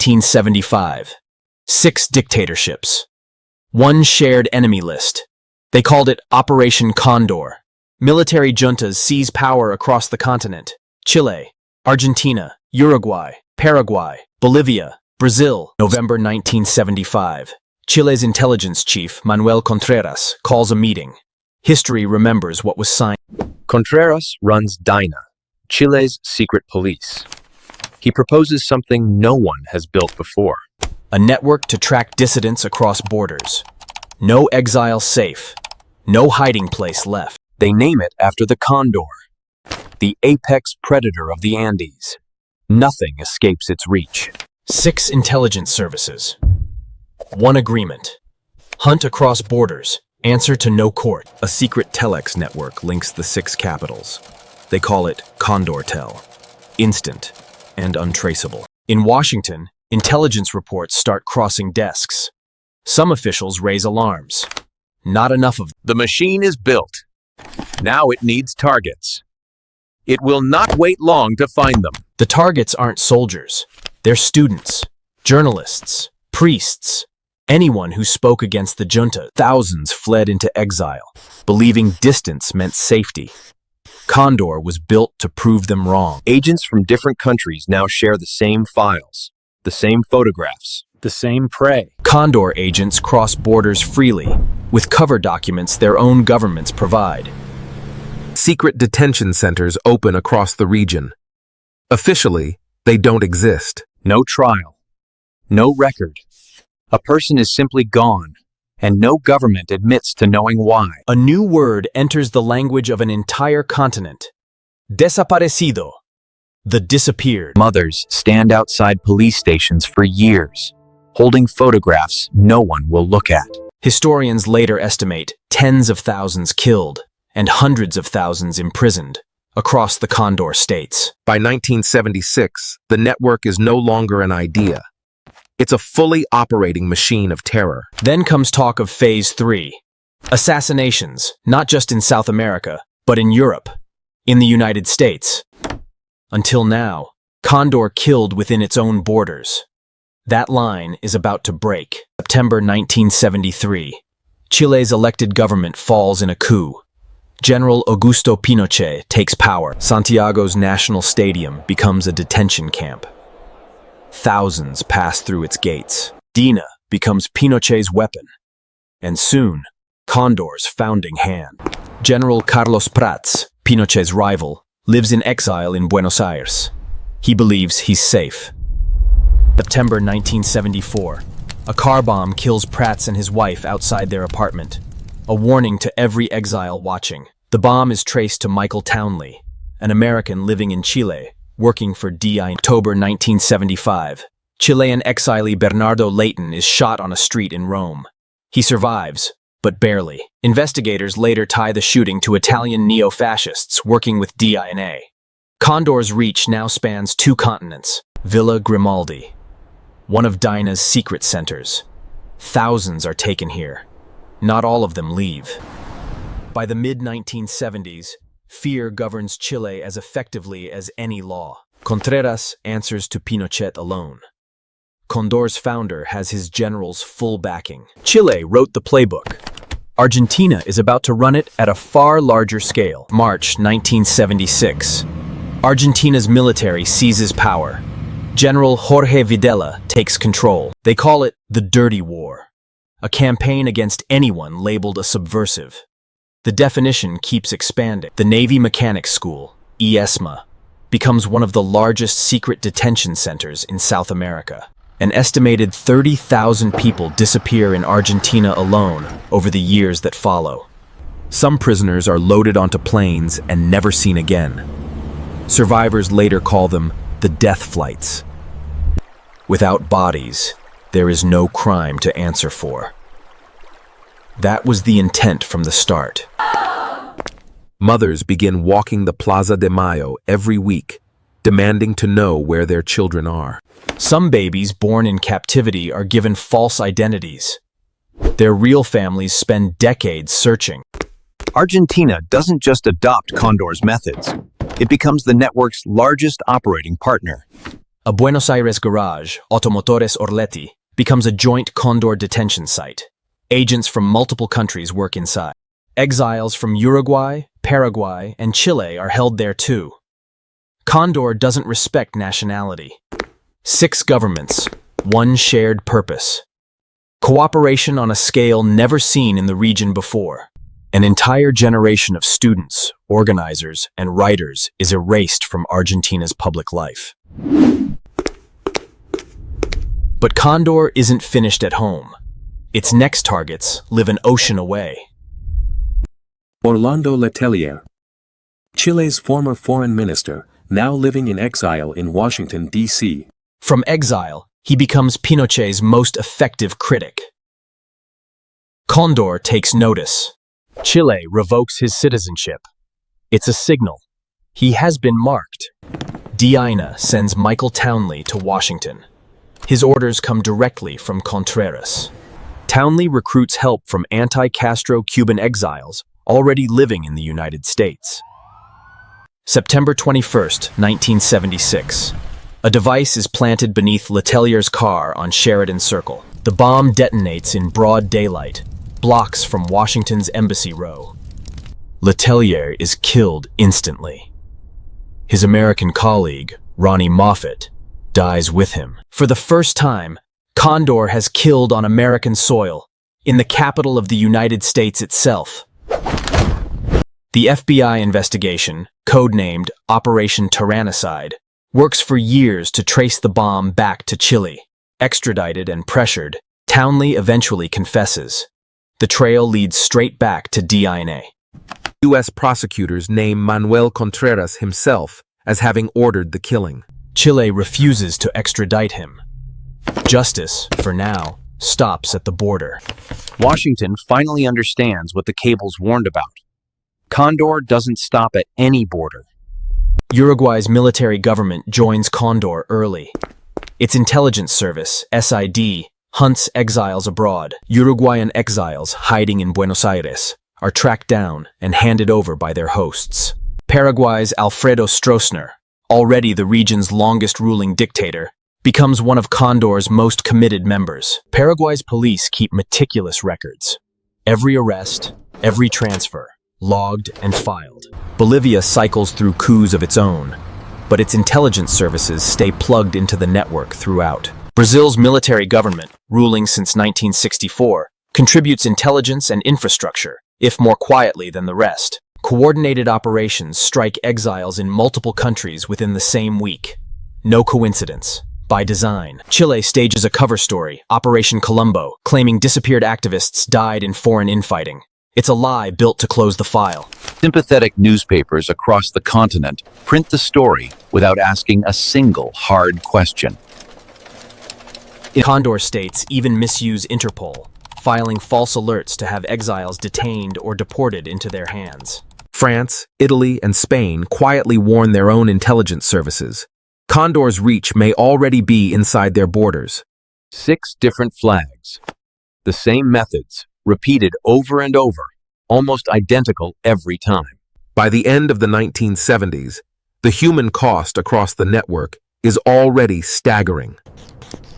1975. 6 dictatorships. 1 shared enemy list. They called it Operation Condor. Military juntas seize power across the continent. Chile, Argentina, Uruguay, Paraguay, Bolivia, Brazil. November 1975. Chile's intelligence chief, Manuel Contreras, calls a meeting. History remembers what was signed. Contreras runs DINA, Chile's secret police. He proposes something no one has built before. A network to track dissidents across borders. No exile safe. No hiding place left. They name it after the condor, the apex predator of the Andes. Nothing escapes its reach. 6 intelligence services. 1 agreement. Hunt across borders. Answer to no court. A secret telex network links the 6 capitals. They call it Condortel. Instant and untraceable. In Washington, intelligence reports start crossing desks. Some officials raise alarms. Not enough of them. The machine is built. Now it needs targets. It will not wait long to find them. The targets aren't soldiers. They're students, journalists, priests, anyone who spoke against the junta. Thousands fled into exile, believing distance meant safety. Condor was built to prove them wrong. Agents from different countries now share the same files, the same photographs, the same prey. Condor agents cross borders freely, with cover documents their own governments provide. Secret detention centers open across the region. Officially, they don't exist. No trial, no record. A person is simply gone, and no government admits to knowing why. A new word enters the language of an entire continent. Desaparecido. The disappeared. Mothers stand outside police stations for years, holding photographs no one will look at. Historians later estimate tens of thousands killed and hundreds of thousands imprisoned across the Condor states. By 1976, the network is no longer an idea. It's a fully operating machine of terror. Then comes talk of Phase 3. Assassinations, not just in South America, but in Europe, in the United States. Until now, Condor killed within its own borders. That line is about to break. September 1973. Chile's elected government falls in a coup. General Augusto Pinochet takes power. Santiago's national stadium becomes a detention camp. Thousands pass through its gates. DINA becomes Pinochet's weapon. And soon, Condor's founding hand. General Carlos Prats, Pinochet's rival, lives in exile in Buenos Aires. He believes he's safe. September 1974. A car bomb kills Prats and his wife outside their apartment. A warning to every exile watching. The bomb is traced to Michael Townley, an American living in Chile, working for DI. October 1975. Chilean exilee Bernardo Leighton is shot on a street in Rome. He survives, but barely. Investigators later tie the shooting to Italian neo-fascists working with DINA. Condor's reach now spans 2 continents. Villa Grimaldi, one of DINA's secret centers. Thousands are taken here. Not all of them leave. By the mid-1970s, fear governs Chile as effectively as any law. Contreras answers to Pinochet alone. Condor's founder has his generals' full backing. Chile wrote the playbook. Argentina is about to run it at a far larger scale. March 1976. Argentina's military seizes power. General Jorge Videla takes control. They call it the Dirty War, a campaign against anyone labeled a subversive. The definition keeps expanding. The Navy Mechanics School, ESMA, becomes one of the largest secret detention centers in South America. An estimated 30,000 people disappear in Argentina alone over the years that follow. Some prisoners are loaded onto planes and never seen again. Survivors later call them the death flights. Without bodies, there is no crime to answer for. That was the intent from the start. Mothers begin walking the Plaza de Mayo every week, demanding to know where their children are. Some babies born in captivity are given false identities. Their real families spend decades searching. Argentina doesn't just adopt Condor's methods. It becomes the network's largest operating partner. A Buenos Aires garage, Automotores Orleti, becomes a joint Condor detention site. Agents from multiple countries work inside. Exiles from Uruguay, Paraguay, and Chile are held there too. Condor doesn't respect nationality. 6 governments, 1 shared purpose. Cooperation on a scale never seen in the region before. An entire generation of students, organizers, and writers is erased from Argentina's public life. But Condor isn't finished at home. Its next targets live an ocean away. Orlando Letelier, Chile's former foreign minister, now living in exile in Washington, D.C. From exile, he becomes Pinochet's most effective critic. Condor takes notice. Chile revokes his citizenship. It's a signal. He has been marked. DINA sends Michael Townley to Washington. His orders come directly from Contreras. Townley recruits help from anti-Castro Cuban exiles already living in the United States. September 21st, 1976. A device is planted beneath Letelier's car on Sheridan Circle. The bomb detonates in broad daylight, blocks from Washington's Embassy Row. Letelier is killed instantly. His American colleague, Ronnie Moffett, dies with him. For the first time, Condor has killed on American soil, in the capital of the United States itself. The FBI investigation, codenamed Operation Tyrannicide, works for years to trace the bomb back to Chile. Extradited and pressured, Townley eventually confesses. The trail leads straight back to DINA. U.S. prosecutors name Manuel Contreras himself as having ordered the killing. Chile refuses to extradite him. Justice, for now, stops at the border. Washington finally understands what the cables warned about. Condor doesn't stop at any border. Uruguay's military government joins Condor early. Its intelligence service, SID, hunts exiles abroad. Uruguayan exiles hiding in Buenos Aires are tracked down and handed over by their hosts. Paraguay's Alfredo Stroessner, already the region's longest ruling dictator, becomes one of Condor's most committed members. Paraguay's police keep meticulous records. Every arrest, every transfer, logged and filed. Bolivia cycles through coups of its own, but its intelligence services stay plugged into the network throughout. Brazil's military government, ruling since 1964, contributes intelligence and infrastructure, if more quietly than the rest. Coordinated operations strike exiles in multiple countries within the same week. No coincidence. By design. Chile stages a cover story, Operation Colombo, claiming disappeared activists died in foreign infighting. It's a lie built to close the file. Sympathetic newspapers across the continent print the story without asking a single hard question. Condor states even misuse Interpol, filing false alerts to have exiles detained or deported into their hands. France, Italy, and Spain quietly warn their own intelligence services. Condor's reach may already be inside their borders. 6 different flags. The same methods, repeated over and over, almost identical every time. By the end of the 1970s, the human cost across the network is already staggering.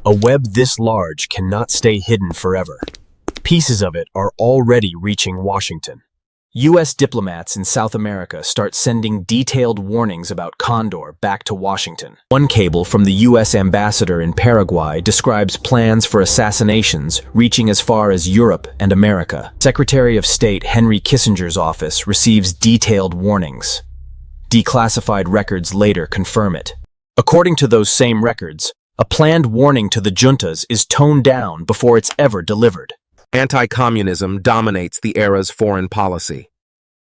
A web this large cannot stay hidden forever. Pieces of it are already reaching Washington. U.S. diplomats in South America start sending detailed warnings about Condor back to Washington. One cable from the U.S. ambassador in Paraguay describes plans for assassinations reaching as far as Europe and America. Secretary of State Henry Kissinger's office receives detailed warnings. Declassified records later confirm it. According to those same records, a planned warning to the juntas is toned down before it's ever delivered. Anti-communism dominates the era's foreign policy.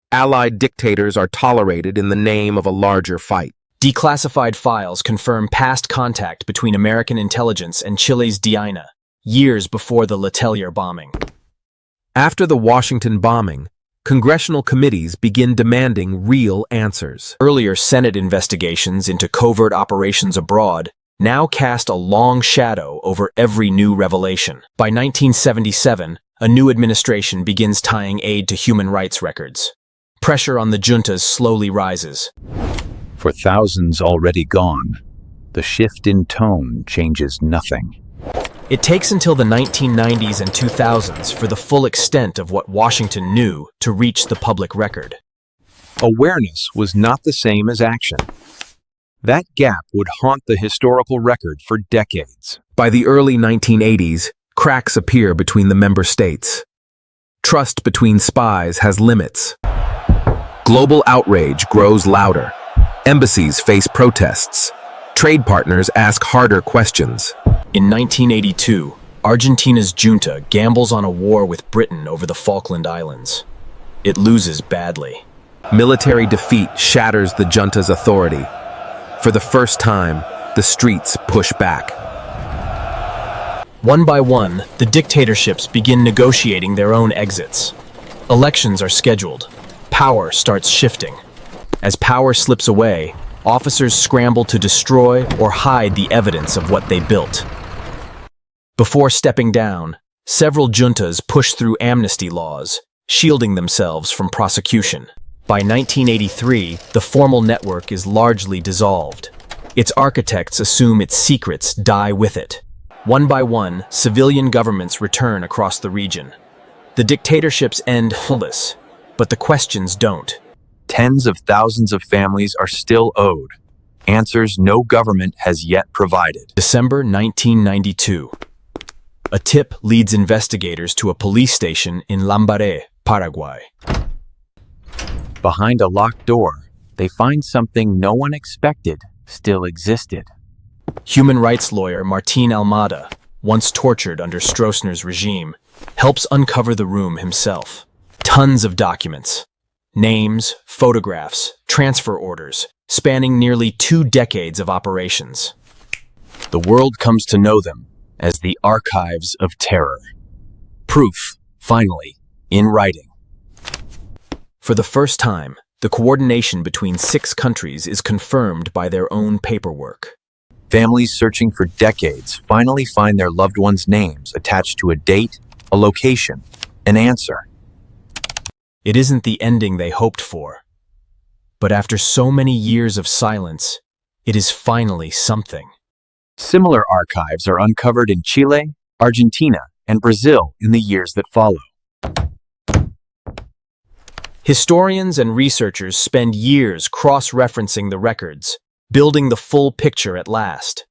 Allied dictators are tolerated in the name of a larger fight. Declassified files confirm past contact between American intelligence and Chile's DINA, years before the Letelier bombing. After the Washington bombing, congressional committees begin demanding real answers. Earlier Senate investigations into covert operations abroad now cast a long shadow over every new revelation. By 1977, a new administration begins tying aid to human rights records. Pressure on the juntas slowly rises. For thousands already gone, The shift in tone changes nothing. It takes until the 1990s and 2000s for the full extent of what Washington knew to reach the public record. Awareness was not the same as action. That gap would haunt the historical record for decades. By the early 1980s, cracks appear between the member states. Trust between spies has limits. Global outrage grows louder. Embassies face protests. Trade partners ask harder questions. In 1982, Argentina's junta gambles on a war with Britain over the Falkland Islands. It loses badly. Military defeat shatters the junta's authority. For the first time, the streets push back. One by one, the dictatorships begin negotiating their own exits. Elections are scheduled. Power starts shifting. As power slips away, officers scramble to destroy or hide the evidence of what they built. Before stepping down, several juntas push through amnesty laws, shielding themselves from prosecution. By 1983, the formal network is largely dissolved. Its architects assume its secrets die with it. One by one, civilian governments return across the region. The dictatorships end hopeless, but the questions don't. Tens of thousands of families are still owed. Answers no government has yet provided. December 1992. A tip leads investigators to a police station in Lambaré, Paraguay. Behind a locked door, they find something no one expected still existed. Human rights lawyer Martín Almada, once tortured under Stroessner's regime, helps uncover the room himself. Tons of documents. Names, photographs, transfer orders, spanning nearly 2 decades of operations. The world comes to know them as the Archives of Terror. Proof, finally, in writing. For the first time, the coordination between 6 countries is confirmed by their own paperwork. Families searching for decades finally find their loved ones' names attached to a date, a location, an answer. It isn't the ending they hoped for. But after so many years of silence, it is finally something. Similar archives are uncovered in Chile, Argentina, and Brazil in the years that follow. Historians and researchers spend years cross-referencing the records, building the full picture at last.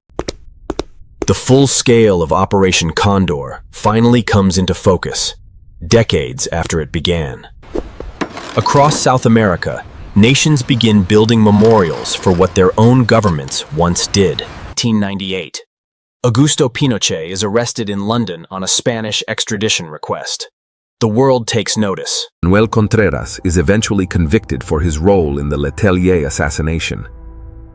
The full scale of Operation Condor finally comes into focus, decades after it began. Across South America, nations begin building memorials for what their own governments once did. 1998. Augusto Pinochet is arrested in London on a Spanish extradition request. The world takes notice. Manuel Contreras is eventually convicted for his role in the Letelier assassination.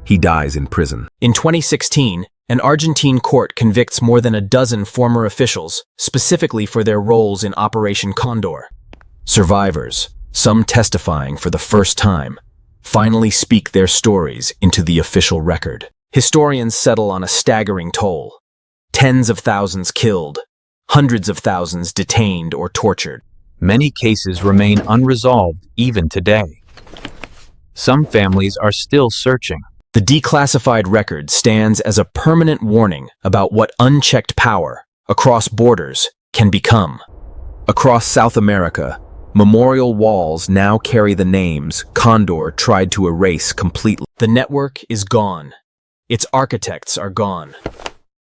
He dies in prison. In 2016, an Argentine court convicts more than a dozen former officials, specifically for their roles in Operation Condor. Survivors, some testifying for the first time, finally speak their stories into the official record. Historians settle on a staggering toll. Tens of thousands killed, hundreds of thousands detained or tortured. Many cases remain unresolved even today. Some families are still searching. The declassified record stands as a permanent warning about what unchecked power, across borders, can become. Across South America, memorial walls now carry the names Condor tried to erase completely. The network is gone. Its architects are gone.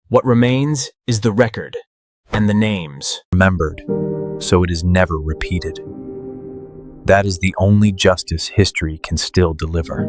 What remains is the record and the names. Remembered, so it is never repeated. That is the only justice history can still deliver.